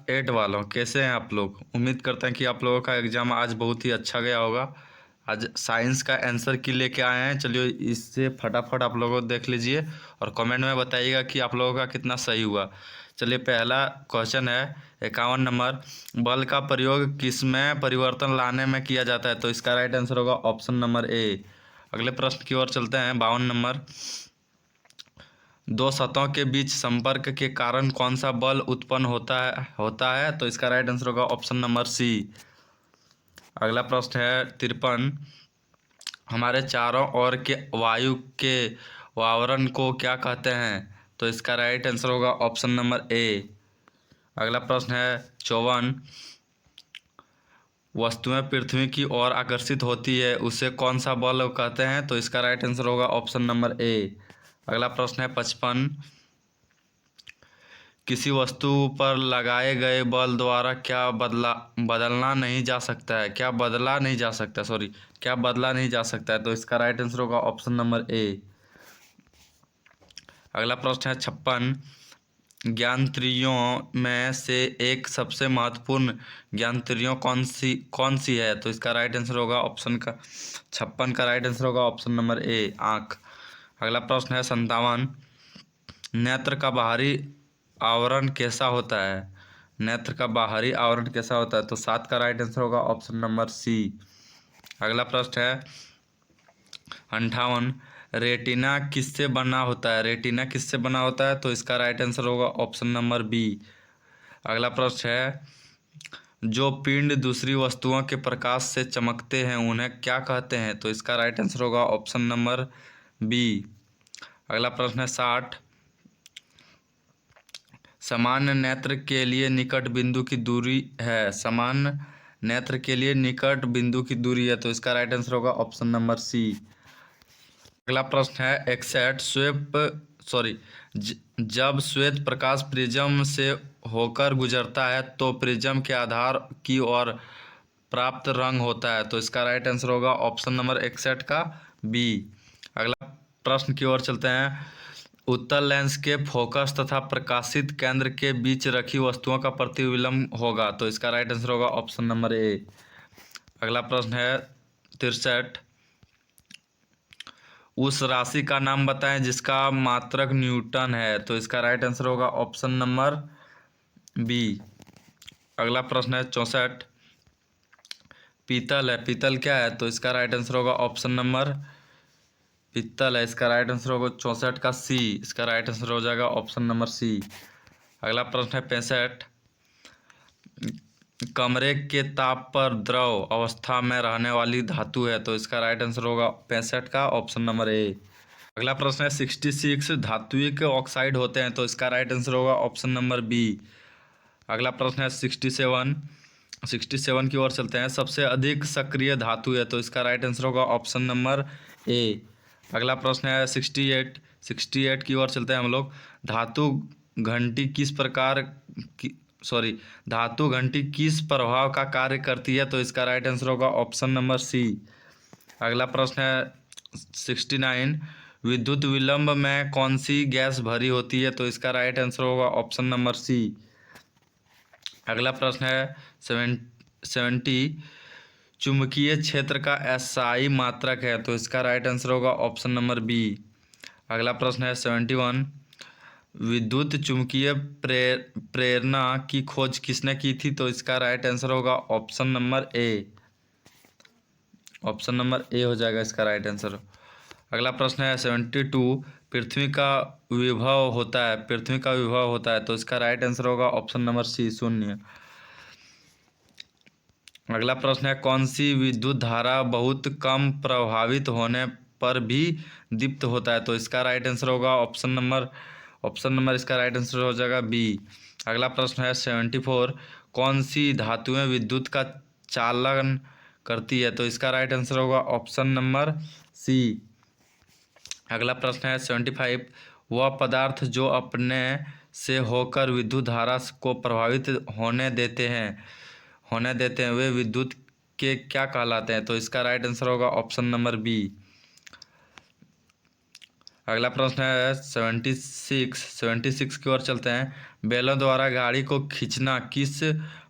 8 वालों, कैसे हैं आप लोग। उम्मीद करते हैं कि आप लोगों का एग्ज़ाम आज बहुत ही अच्छा गया होगा। आज साइंस का आंसर की लेके आए हैं। चलिए इससे फटाफट आप लोगों को देख लीजिए और कमेंट में बताइएगा कि आप लोगों का कितना सही हुआ। चलिए पहला क्वेश्चन है 51 नंबर। बल का प्रयोग किसमें परिवर्तन लाने में किया जाता है, तो इसका राइट आंसर होगा ऑप्शन नंबर ए। अगले प्रश्न की ओर चलते हैं 52 नंबर। दो सतहों के बीच संपर्क के कारण कौन सा बल उत्पन्न होता है, तो इसका राइट आंसर होगा ऑप्शन नंबर सी। अगला प्रश्न है 53। हमारे चारों ओर के वायु के आवरण को क्या कहते हैं, तो इसका राइट आंसर होगा ऑप्शन नंबर ए। अगला प्रश्न है 54। वस्तुएं पृथ्वी की ओर आकर्षित होती है उसे कौन सा बल कहते हैं, तो इसका राइट आंसर होगा ऑप्शन नंबर ए। अगला प्रश्न है 55। किसी वस्तु पर लगाए गए बल द्वारा क्या बदलना नहीं जा सकता है, क्या बदला नहीं जा सकता, क्या बदला नहीं जा सकता है, तो इसका राइट आंसर होगा ऑप्शन नंबर ए। अगला प्रश्न है 56। ज्ञानेंद्रियों में से एक सबसे महत्वपूर्ण ज्ञानेंद्रियों कौन सी है, तो इसका राइट आंसर होगा ऑप्शन का 56 का राइट आंसर होगा ऑप्शन नंबर ए, आँख। अगला प्रश्न है 57। नेत्र का बाहरी आवरण कैसा होता है, नेत्र का बाहरी आवरण कैसा होता है, तो 7 का राइट आंसर होगा ऑप्शन नंबर सी। अगला प्रश्न है 58। रेटिना किससे बना होता है, रेटिना किससे बना होता है, तो इसका राइट आंसर होगा ऑप्शन नंबर बी। अगला प्रश्न है जो पिंड दूसरी वस्तुओं के प्रकाश से चमकते हैं उन्हें क्या कहते हैं, तो इसका राइट आंसर होगा ऑप्शन नंबर बी। अगला प्रश्न है 60। सामान्य नेत्र के लिए निकट बिंदु की दूरी है, सामान्य नेत्र के लिए निकट बिंदु की दूरी है, तो इसका राइट आंसर होगा ऑप्शन नंबर सी। अगला प्रश्न है 61। जब श्वेत प्रकाश प्रिज्म से होकर गुजरता है तो प्रिज्म के आधार की ओर प्राप्त रंग होता है, तो इसका राइट आंसर होगा ऑप्शन नंबर 61 का बी। अगला प्रश्न की ओर चलते हैं। उत्तल लेंस के फोकस तथा प्रकाशित केंद्र के बीच रखी वस्तुओं का प्रतिबिंब होगा, तो इसका राइट आंसर होगा ऑप्शन नंबर ए। अगला प्रश्न है 63। उस राशि का नाम बताएं जिसका मात्रक न्यूटन है, तो इसका राइट आंसर होगा ऑप्शन नंबर बी। अगला प्रश्न है 64। पीतल है, पीतल क्या है, तो इसका राइट आंसर होगा ऑप्शन नंबर पीतल है, इसका राइट आंसर होगा 64 का सी, इसका राइट आंसर हो जाएगा ऑप्शन नंबर सी। अगला प्रश्न है 65। कमरे के ताप पर द्रव अवस्था में रहने वाली धातु है, तो इसका राइट आंसर होगा 65 का ऑप्शन नंबर ए। अगला प्रश्न है 66। धात्विक ऑक्साइड होते हैं, तो इसका राइट आंसर होगा ऑप्शन नंबर बी। अगला प्रश्न है 67 की ओर चलते हैं। सबसे अधिक सक्रिय धातु है, तो इसका राइट आंसर होगा ऑप्शन नंबर ए। अगला प्रश्न है 68 की ओर चलते हैं हम लोग। धातु घंटी किस प्रकार की धातु घंटी किस प्रभाव का कार्य करती है, तो इसका राइट आंसर होगा ऑप्शन नंबर सी। अगला प्रश्न है 69। विद्युत विलंब में कौन सी गैस भरी होती है, तो इसका राइट आंसर होगा ऑप्शन नंबर सी। अगला प्रश्न है 70। चुंबकीय क्षेत्र का एसआई मात्रक है, तो इसका राइट आंसर होगा ऑप्शन नंबर बी। अगला प्रश्न है 71। विद्युत चुंबकीय प्रेरणा की खोज किसने की थी, तो इसका राइट आंसर होगा option number A, option number A हो जाएगा इसका राइट आंसर। अगला प्रश्न है 72। पृथ्वी का विभव होता है, तो इसका राइट आंसर होगा ऑप्शन नंबर सी, शून्य। अगला प्रश्न है कौन सी विद्युत धारा बहुत कम प्रभावित होने पर भी दीप्त होता है, तो इसका राइट आंसर होगा ऑप्शन नंबर इसका राइट आंसर हो जाएगा बी। अगला प्रश्न है 74। कौन सी धातुएं विद्युत का चालन करती है, तो इसका राइट आंसर होगा ऑप्शन नंबर सी। अगला प्रश्न है 75। वह पदार्थ जो अपने से होकर विद्युत धारा को प्रभावित होने देते हैं वे विद्युत के क्या कहलाते हैं, तो इसका राइट आंसर होगा ऑप्शन नंबर बी। अगला प्रश्न है 76 की ओर चलते हैं। बैलों द्वारा गाड़ी को खींचना किस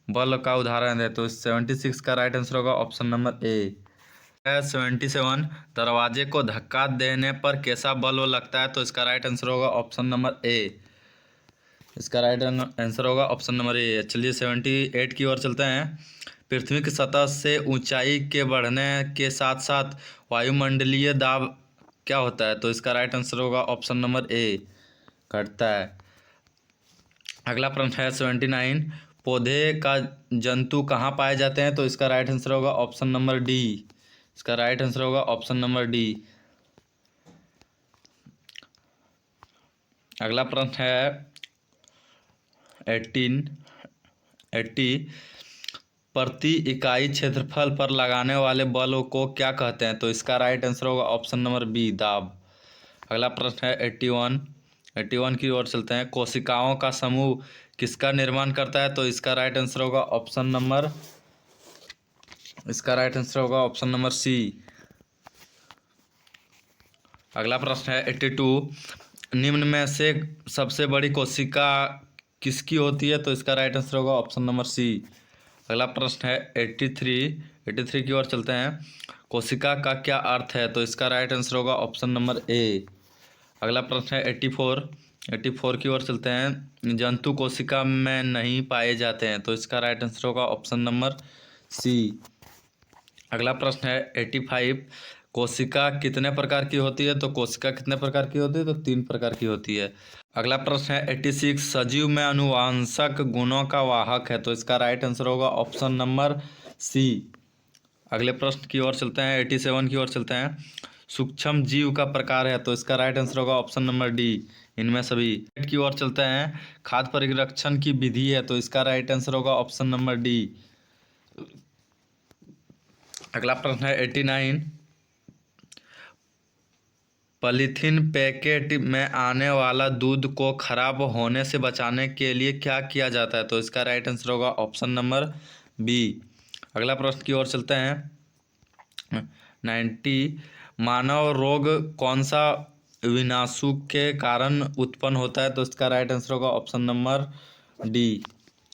बल का उदाहरण है? तो 76 का राइट आंसर होगा ऑप्शन नंबर ए। 77 दरवाजे को धक्का देने पर कैसा बल लगता है? तो इसका राइट आंसर होगा ऑप्शन नंबर ए। इसका राइट आंसर होगा ऑप्शन नंबर ए। चलिए 78 की ओर चलते हैं। पृथ्वी की सतह से ऊंचाई के बढ़ने के साथ साथ वायुमंडलीय दाब क्या होता है? तो इसका राइट आंसर होगा ऑप्शन नंबर ए, घटता है। अगला प्रश्न है 79 पौधे का जंतु कहाँ पाए जाते हैं? तो इसका राइट आंसर होगा ऑप्शन नंबर डी। इसका राइट आंसर होगा ऑप्शन नंबर डी। अगला प्रश्न है 80 प्रति इकाई क्षेत्रफल पर लगाने वाले बल को क्या कहते हैं? तो इसका राइट आंसर होगा ऑप्शन नंबर बी, दाब। अगला प्रश्न है 81 की ओर चलते हैं। कोशिकाओं का समूह किसका निर्माण करता है? तो इसका राइट आंसर होगा ऑप्शन नंबर सी। अगला प्रश्न है 82 निम्न में से सबसे बड़ी कोशिका किसकी होती है? तो इसका राइट आंसर होगा ऑप्शन नंबर सी। अगला प्रश्न है 83 की ओर चलते हैं। कोशिका का क्या अर्थ है? तो इसका राइट आंसर होगा ऑप्शन नंबर ए। अगला प्रश्न है 84 की ओर चलते हैं। जंतु कोशिका में नहीं पाए जाते हैं, तो इसका राइट आंसर होगा ऑप्शन नंबर सी। अगला प्रश्न है 85 कोशिका कितने प्रकार की होती है? तो कोशिका कितने प्रकार की होती है? तो 3 प्रकार की होती है। अगला प्रश्न है 86 सजीव में अनुवांशिक गुणों का वाहक है, तो इसका राइट आंसर होगा ऑप्शन नंबर सी। अगले प्रश्न की ओर चलते हैं 87 की ओर चलते हैं। सूक्ष्म जीव का प्रकार है, तो इसका राइट आंसर होगा ऑप्शन नंबर डी, इनमें सभी। की ओर चलते हैं। खाद्य परिरक्षण की विधि है, तो इसका राइट आंसर होगा ऑप्शन नंबर डी। अगला प्रश्न है 89 पॉलीथीन पैकेट में आने वाला दूध को खराब होने से बचाने के लिए क्या किया जाता है? तो इसका राइट आंसर होगा ऑप्शन नंबर बी। अगला प्रश्न की ओर चलते हैं 90 मानव रोग कौन सा विनाशु के कारण उत्पन्न होता है? तो इसका राइट आंसर होगा ऑप्शन नंबर डी।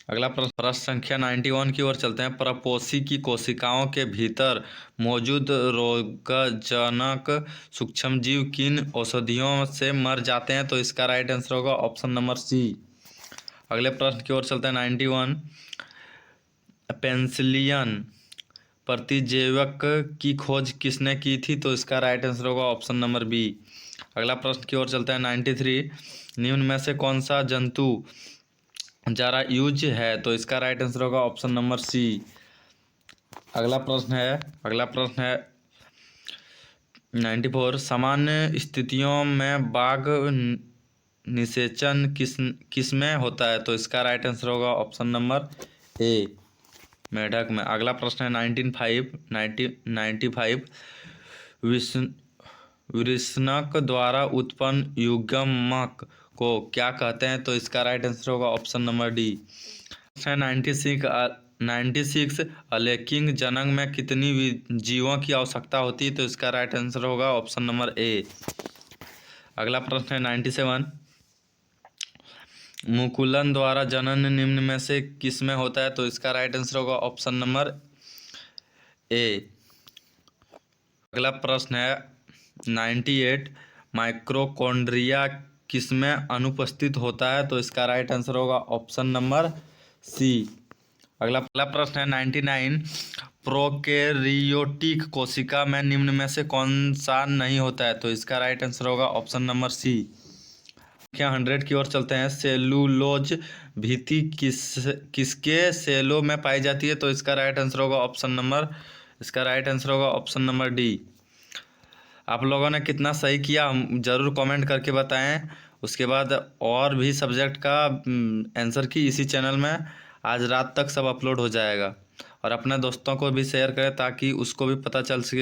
अगला प्रश्न संख्या 91 की ओर चलते हैं। परपोषी की कोशिकाओं के भीतर मौजूद रोगजनक सूक्ष्मजीव किन औषधियों से मर जाते हैं? तो इसका राइट आंसर होगा ऑप्शन नंबर सी। अगले प्रश्न की ओर चलते हैं 91 पेनिसिलिन प्रतिजैविक की खोज किसने की थी? तो इसका राइट आंसर होगा ऑप्शन नंबर बी। अगला प्रश्न की ओर चलते हैं 93 निम्न में से कौन सा जंतु ज़रा यूज है? तो इसका राइट आंसर होगा ऑप्शन नंबर सी। अगला प्रश्न है 94 सामान्य स्थितियों में बाघ निषेचन किस में होता है? तो इसका राइट आंसर होगा ऑप्शन नंबर ए, मेढक में। अगला प्रश्न है 95 वृषणक द्वारा उत्पन्न युग्मक को क्या कहते हैं? तो इसका राइट आंसर होगा ऑप्शन नंबर डी। 96 अलेकिंग जनन में कितनी जीवों की आवश्यकता होती है? तो इसका राइट आंसर होगा ऑप्शन नंबर ए। अगला प्रश्न है 97 मुकुलन द्वारा जनन निम्न में से किस में होता है? तो इसका राइट आंसर होगा ऑप्शन नंबर ए। अगला प्रश्न है 98 माइक्रोकॉन्ड्रिया किसमें अनुपस्थित होता है? तो इसका राइट आंसर होगा ऑप्शन नंबर सी। अगला प्रश्न है 99 प्रोकैरियोटिक कोशिका में निम्न में से कौन सा नहीं होता है? तो इसका राइट आंसर होगा ऑप्शन नंबर सी। क्या 100 की ओर चलते हैं। सेलुलोज भित्ति किसके सेलों में पाई जाती है? तो इसका राइट आंसर होगा ऑप्शन नंबर डी। आप लोगों ने कितना सही किया हम ज़रूर कमेंट करके बताएं। उसके बाद और भी सब्जेक्ट का आंसर की इसी चैनल में आज रात तक सब अपलोड हो जाएगा। और अपने दोस्तों को भी शेयर करें ताकि उसको भी पता चल सके